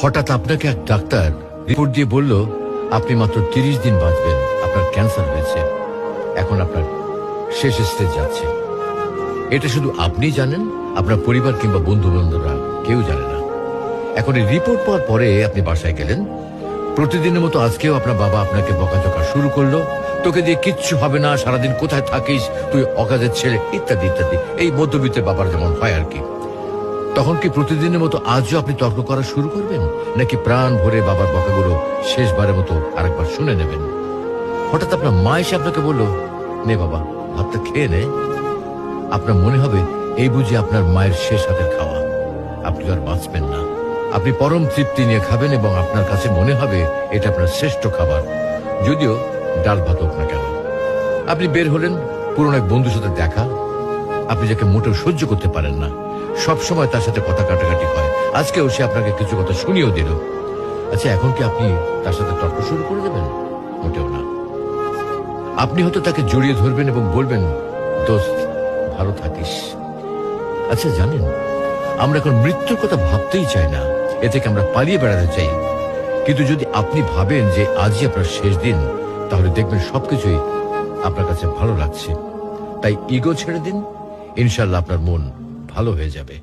হঠাৎ আপনাকে এক ডাক্তার রিপোর্ট দিয়ে বলল আপনি মাত্র 30 দিন বাঁচবেন, আপনার ক্যান্সার হয়েছে, এখন আপনার শেষ স্টেজ যাচ্ছে। এটা শুধু আপনি জানেন, আপনার পরিবার কিংবা বন্ধু বান্ধবরা কেউ জানে না। এখন এই রিপোর্ট পাওয়ার পরে আপনি বাসায় গেলেন। প্রতিদিনের মতো আজকেও আপনার বাবা আপনাকে বকাঝকা শুরু করলো, তোকে দিয়ে কিচ্ছু হবে না, সারাদিন কোথায় থাকিস, তুই অকাজের ছেলে, ইত্যাদি ইত্যাদি। এই মধ্যবিত্তের বাবার যেমন হয় আর কি। তখন কি প্রতিদিনের মতো আজও আপনি তর্ক করা শুরু করবেন, নাকি প্রাণ ভরে বাবার বকাগুলো শেষবারের মতো আরেকবার শুনে নেবেন? হঠাৎ আপনার মা এসে আপনাকে বলল, নে বাবা ভাতটা খেয়ে নে। আপনার মনে হবে এই বুঝি আপনার মায়ের শেষ হাতের খাওয়া, আপনি আর বাঁচবেন না। আপনি পরম তৃপ্তি নিয়ে খাবেন এবং আপনার কাছে মনে হবে এটা আপনার শ্রেষ্ঠ খাবার, যদিও ডাল ভাত হোক না কেন। আপনি বের হলেন, পুরনো এক বন্ধুর সাথে দেখা, আপনি যাকে মোটেও সহ্য করতে পারেন না, সব সময় তার সাথে কথা কাটাকাটি হয়, আজকেও সে আপনাকে কিছু কথা শুনিয়েও দিল। আচ্ছা, এখন কি আপনি তার সাথে তর্ক শুরু করে দেবেন? মোটেও না। আপনি হয়তো তাকে জড়িয়ে ধরবেন এবং বলবেন, দোস্ত ভালো থাকিস। আচ্ছা জানেন, আমরা এখন মৃত্যুর কথা ভাবতেই চাই না, এ থেকে আমরা পালিয়ে বেড়াতে চাই। কিন্তু যদি আপনি ভাবেন যে আজই আপনার শেষ দিন, তাহলে দেখবেন সবকিছুই আপনার কাছে ভালো লাগছে। তাই ইগো ছেড়ে দিন, ইনশাল্লাহ আপনার মন ভালো হয়ে যাবে।